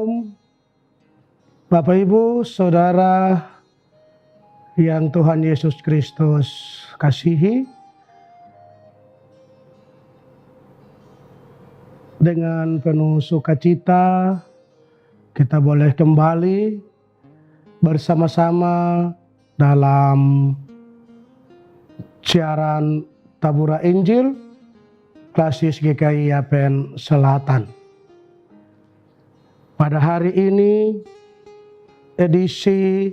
Shalom, Bapak Ibu, Saudara yang Tuhan Yesus Kristus kasihi. Dengan penuh sukacita kita boleh kembali bersama-sama dalam siaran Tabura Injil Klasis GKI Yapen Selatan. Pada hari ini edisi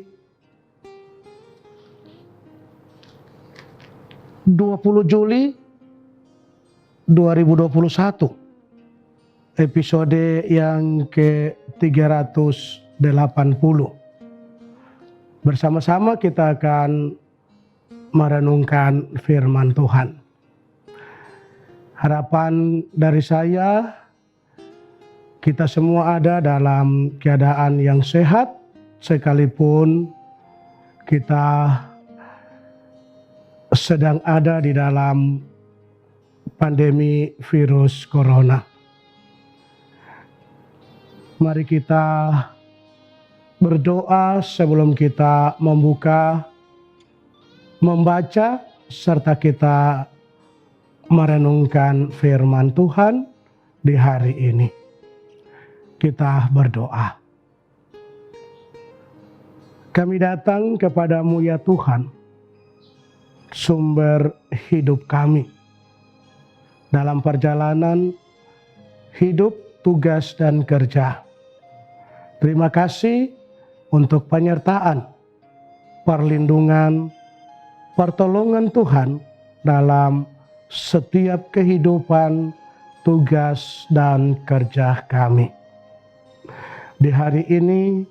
20 Juli 2021, episode yang ke-380. Bersama-sama kita akan merenungkan firman Tuhan. Harapan dari saya, kita semua ada dalam keadaan yang sehat, sekalipun kita sedang ada di dalam pandemi virus corona. Mari kita berdoa sebelum kita membaca, serta kita merenungkan firman Tuhan di hari ini. Kita berdoa. Kami datang kepadamu ya Tuhan, sumber hidup kami. Dalam perjalanan hidup, tugas, dan kerja. Terima kasih untuk penyertaan, perlindungan, pertolongan Tuhan dalam setiap kehidupan, tugas, dan kerja kami. Di hari ini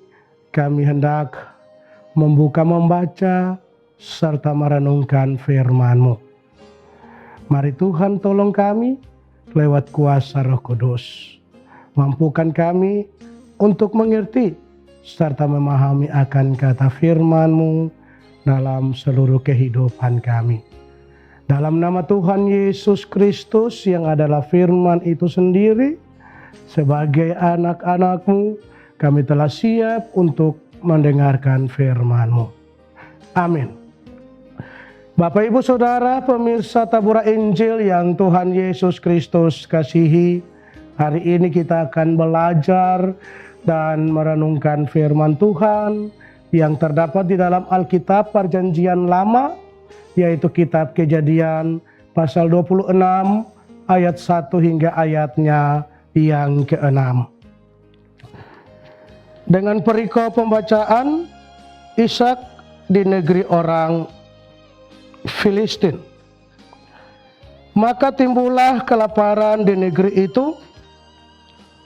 kami hendak membaca, serta merenungkan firman-Mu. Mari Tuhan tolong kami lewat kuasa Roh Kudus. Mampukan kami untuk mengerti serta memahami akan kata firman-Mu dalam seluruh kehidupan kami. Dalam nama Tuhan Yesus Kristus yang adalah firman itu sendiri, sebagai anak-anak-Mu, kami telah siap untuk mendengarkan firman-Mu. Amin. Bapak, Ibu, Saudara, pemirsa Tabura Injil yang Tuhan Yesus Kristus kasihi, hari ini kita akan belajar dan merenungkan firman Tuhan yang terdapat di dalam Alkitab Perjanjian Lama, yaitu kitab Kejadian pasal 26 ayat 1 hingga ayatnya yang ke-6. Dengan perikop pembacaan, Ishak di negeri orang Filistin. Maka timbullah kelaparan di negeri itu.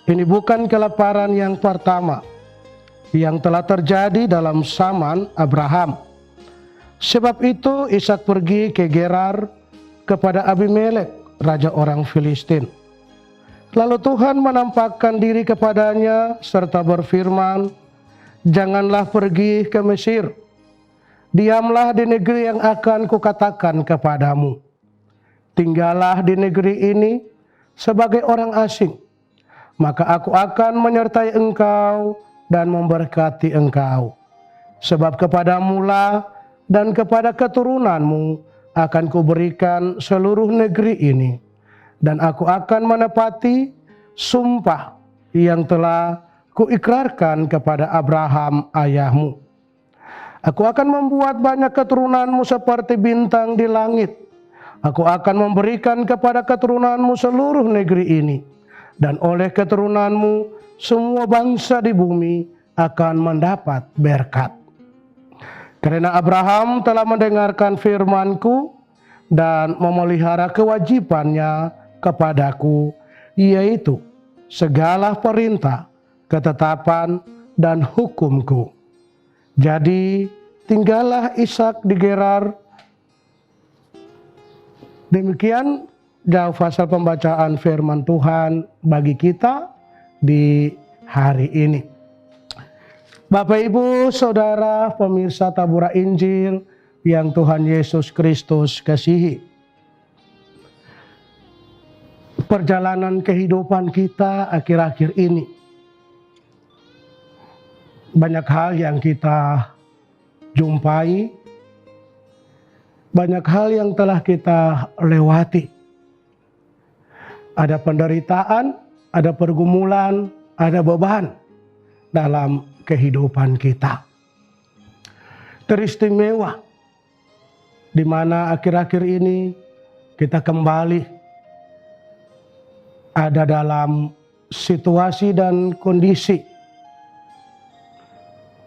Ini bukan kelaparan yang pertama yang telah terjadi dalam zaman Abraham. Sebab itu Ishak pergi ke Gerar kepada Abimelek, raja orang Filistin. Lalu Tuhan menampakkan diri kepadanya serta berfirman, "Janganlah pergi ke Mesir. Diamlah di negeri yang akan kukatakan kepadamu. Tinggallah di negeri ini sebagai orang asing. Maka aku akan menyertai engkau dan memberkati engkau. Sebab kepadamulah dan kepada keturunanmu akan kuberikan seluruh negeri ini. Dan aku akan menepati sumpah yang telah kuikrarkan kepada Abraham ayahmu. Aku akan membuat banyak keturunanmu seperti bintang di langit. Aku akan memberikan kepada keturunanmu seluruh negeri ini. Dan oleh keturunanmu semua bangsa di bumi akan mendapat berkat. Karena Abraham telah mendengarkan firman-Ku dan memelihara kewajibannya kepadaku, yaitu segala perintah, ketetapan, dan hukum-Ku. Jadi tinggallah Ishak di Gerar." Demikian jauh pasal pembacaan firman Tuhan bagi kita di hari ini. Bapak, Ibu, Saudara, pemirsa Tabura Injil yang Tuhan Yesus Kristus kasihi. Perjalanan kehidupan kita akhir-akhir ini Banyak hal yang kita jumpai, banyak hal yang telah kita lewati. Ada penderitaan, ada pergumulan, ada beban dalam kehidupan kita. Teristimewa di mana akhir-akhir ini kita kembali ada dalam situasi dan kondisi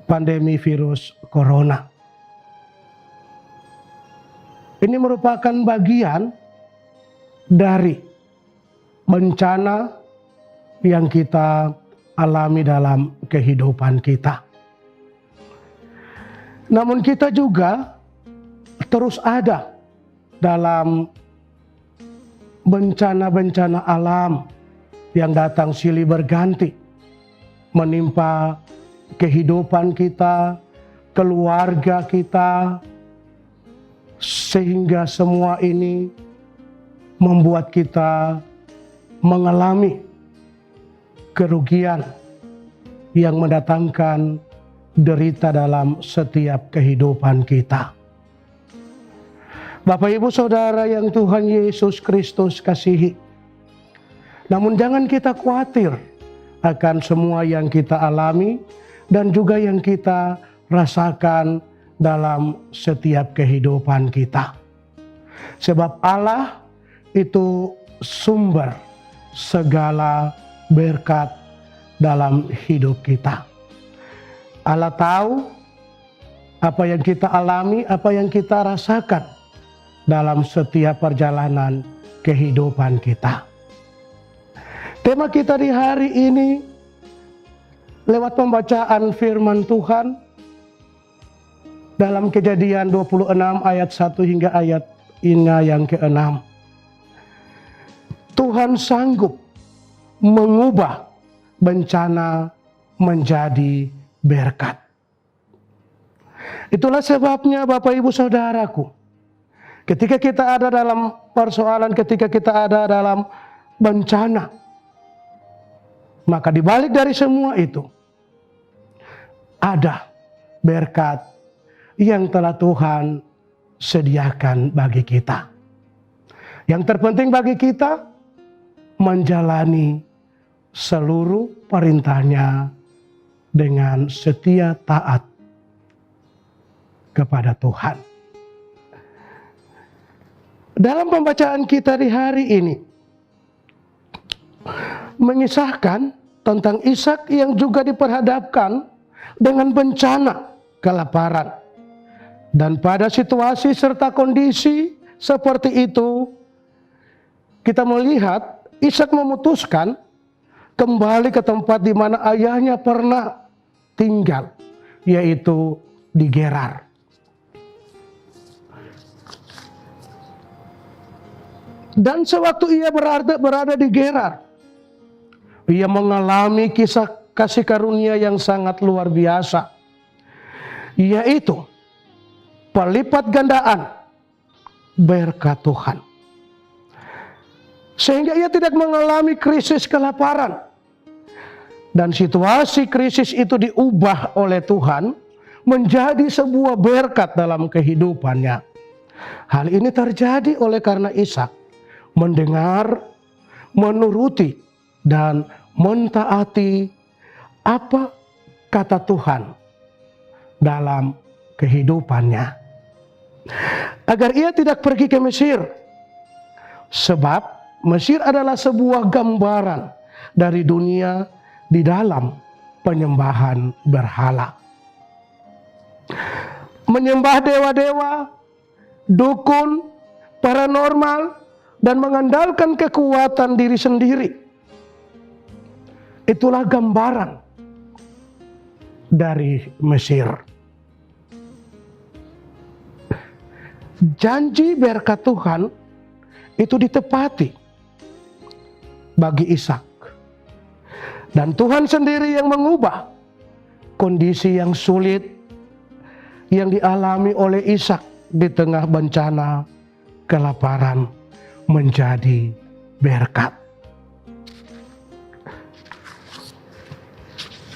pandemi virus corona. Ini merupakan bagian dari bencana yang kita alami dalam kehidupan kita. Namun kita juga terus ada dalam bencana-bencana alam yang datang silih berganti menimpa kehidupan kita, keluarga kita, sehingga semua ini membuat kita mengalami kerugian yang mendatangkan derita dalam setiap kehidupan kita. Bapak Ibu Saudara yang Tuhan Yesus Kristus kasihi, namun jangan kita khawatir akan semua yang kita alami dan juga yang kita rasakan dalam setiap kehidupan kita. Sebab Allah itu sumber segala berkat dalam hidup kita. Allah tahu apa yang kita alami, apa yang kita rasakan dalam setiap perjalanan kehidupan kita. Tema kita di hari ini lewat pembacaan firman Tuhan dalam Kejadian 26 ayat 1 hingga ayat yang ke-6. Tuhan sanggup mengubah bencana menjadi berkat. Itulah sebabnya Bapak Ibu Saudaraku, ketika kita ada dalam persoalan, ketika kita ada dalam bencana, maka di balik dari semua itu ada berkat yang telah Tuhan sediakan bagi kita. Yang terpenting bagi kita menjalani seluruh perintahnya dengan setia taat kepada Tuhan. Dalam pembacaan kita di hari ini mengisahkan tentang Ishak yang juga diperhadapkan dengan bencana kelaparan. Dan pada situasi serta kondisi seperti itu, kita melihat Ishak memutuskan kembali ke tempat di mana ayahnya pernah tinggal, yaitu di Gerar. Dan sewaktu ia berada di Gerar, ia mengalami kisah kasih karunia yang sangat luar biasa, yaitu pelipat gandaan berkat Tuhan. Sehingga ia tidak mengalami krisis kelaparan. Dan situasi krisis itu diubah oleh Tuhan menjadi sebuah berkat dalam kehidupannya. Hal ini terjadi oleh karena Ishak mendengar, menuruti, dan mentaati apa kata Tuhan dalam kehidupannya. Agar ia tidak pergi ke Mesir. Sebab Mesir adalah sebuah gambaran dari dunia di dalam penyembahan berhala. Menyembah dewa-dewa, dukun, paranormal, dan mengandalkan kekuatan diri sendiri. Itulah gambaran dari Mesir. Janji berkat Tuhan itu ditepati bagi Ishak. Dan Tuhan sendiri yang mengubah kondisi yang sulit yang dialami oleh Ishak di tengah bencana kelaparan menjadi berkat.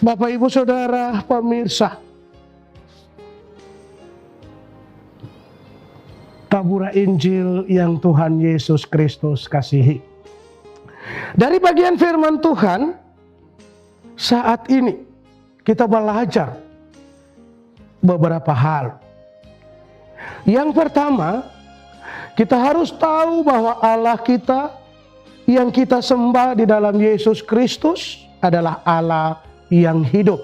Bapak, Ibu, Saudara, pemirsa, tabura Injil yang Tuhan Yesus Kristus kasihi. Dari bagian firman Tuhan, saat ini kita belajar beberapa hal. Yang pertama, kita harus tahu bahwa Allah kita yang kita sembah di dalam Yesus Kristus adalah Allah yang hidup.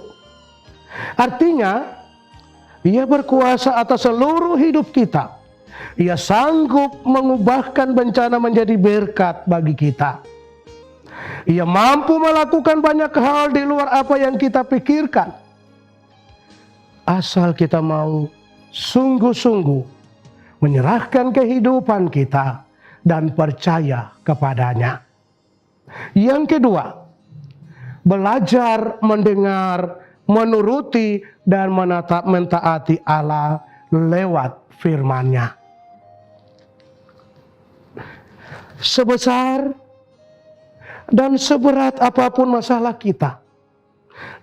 Artinya, Ia berkuasa atas seluruh hidup kita. Ia sanggup mengubahkan bencana menjadi berkat bagi kita. Ia mampu melakukan banyak hal di luar apa yang kita pikirkan. Asal kita mau sungguh-sungguh menyerahkan kehidupan kita dan percaya kepadanya. Yang kedua, belajar mendengar, menuruti, dan mentaati Allah lewat firman-Nya. Sebesar dan seberat apapun masalah kita,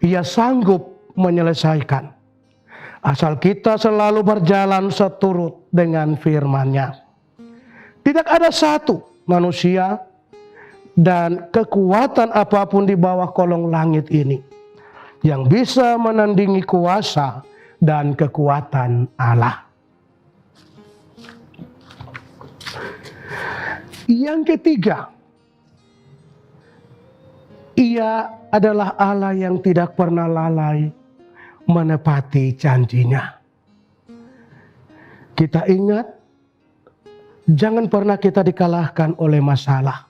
Ia sanggup menyelesaikan. Asal kita selalu berjalan seturut dengan firman-Nya. Tidak ada satu manusia dan kekuatan apapun di bawah kolong langit ini yang bisa menandingi kuasa dan kekuatan Allah. Yang ketiga, Ia adalah Allah yang tidak pernah lalai menepati janji-Nya. Kita ingat, jangan pernah kita dikalahkan oleh masalah.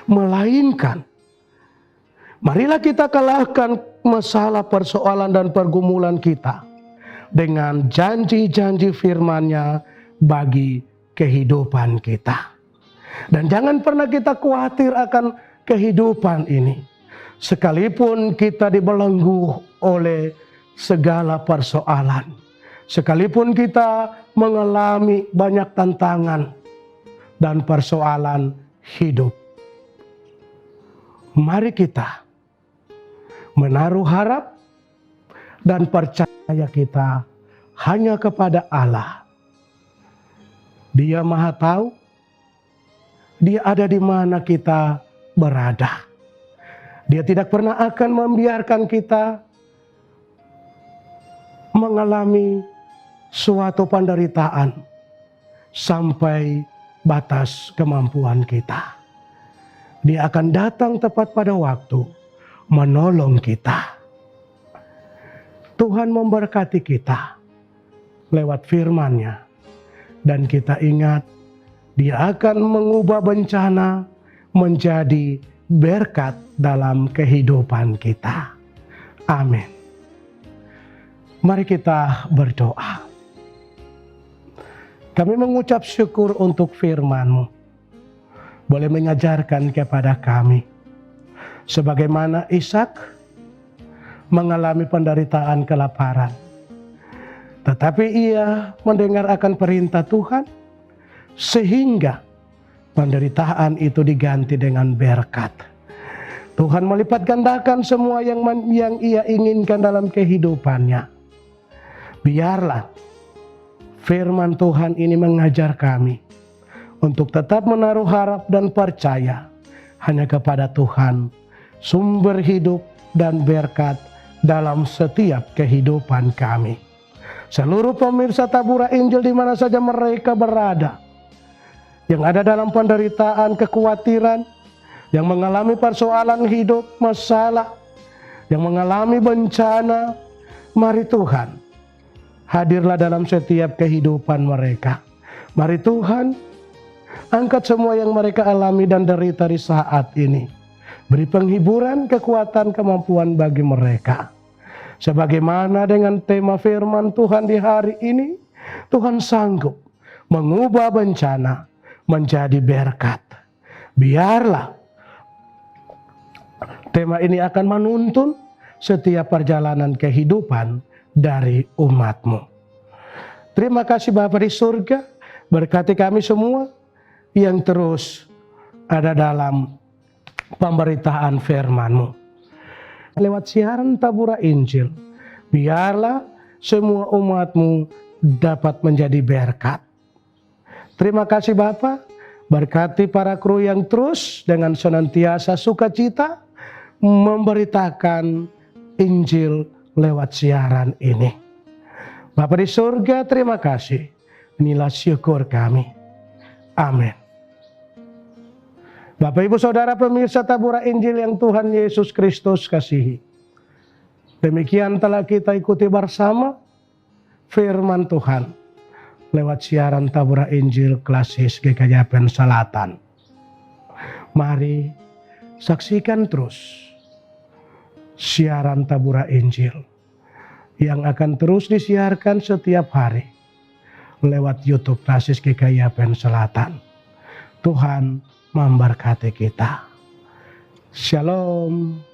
Melainkan, marilah kita kalahkan masalah, persoalan, dan pergumulan kita dengan janji-janji firman-Nya bagi kehidupan kita. Dan jangan pernah kita khawatir akan kehidupan ini. Sekalipun kita dibelenggu oleh segala persoalan. Sekalipun kita mengalami banyak tantangan dan persoalan hidup. Mari kita menaruh harap dan percaya kita hanya kepada Allah. Dia Maha Tahu. Dia ada di mana kita berada. Dia tidak pernah akan membiarkan kita mengalami suatu penderitaan sampai batas kemampuan kita. Dia akan datang tepat pada waktu menolong kita. Tuhan memberkati kita lewat firman-Nya. Dan kita ingat, Dia akan mengubah bencana menjadi berkat dalam kehidupan kita. Amin. Mari kita berdoa. Kami mengucap syukur untuk firman-Mu. Boleh mengajarkan kepada kami. Sebagaimana Ishak mengalami penderitaan kelaparan. Tetapi ia mendengar akan perintah Tuhan. Sehingga penderitaan itu diganti dengan berkat. Tuhan melipat gandakan semua yang ia inginkan dalam kehidupannya. Biarlah firman Tuhan ini mengajar kami untuk tetap menaruh harap dan percaya hanya kepada Tuhan, sumber hidup dan berkat dalam setiap kehidupan kami. Seluruh pemirsa Tabura Injil di mana saja mereka berada, yang ada dalam penderitaan, kekhawatiran, yang mengalami persoalan hidup, masalah, yang mengalami bencana, mari Tuhan, hadirlah dalam setiap kehidupan mereka. Mari Tuhan, angkat semua yang mereka alami dan derita di saat ini. Beri penghiburan, kekuatan, kemampuan bagi mereka. Sebagaimana dengan tema firman Tuhan di hari ini, Tuhan sanggup mengubah bencana menjadi berkat. Biarlah tema ini akan menuntun setiap perjalanan kehidupan dari umat-Mu. Terima kasih Bapa di surga, berkati kami semua yang terus ada dalam pemberitaan firman-Mu. lewat siaran Tabura Injil. Biarlah semua umat-Mu dapat menjadi berkat. Terima kasih Bapa, berkati para kru yang terus dengan senantiasa sukacita memberitakan Injil lewat siaran ini. Bapa di surga, terima kasih. Inilah syukur kami. Amin. Bapak Ibu Saudara pemirsa Tabura Injil yang Tuhan Yesus Kristus kasihi. Demikian telah kita ikuti bersama firman Tuhan lewat siaran Tabura Injil Klasis GKJ Pen Selatan. Mari saksikan terus siaran Tabura Injil yang akan terus disiarkan setiap hari lewat YouTube Klasis GKJ Pen Selatan. Tuhan memberkati kita. Shalom.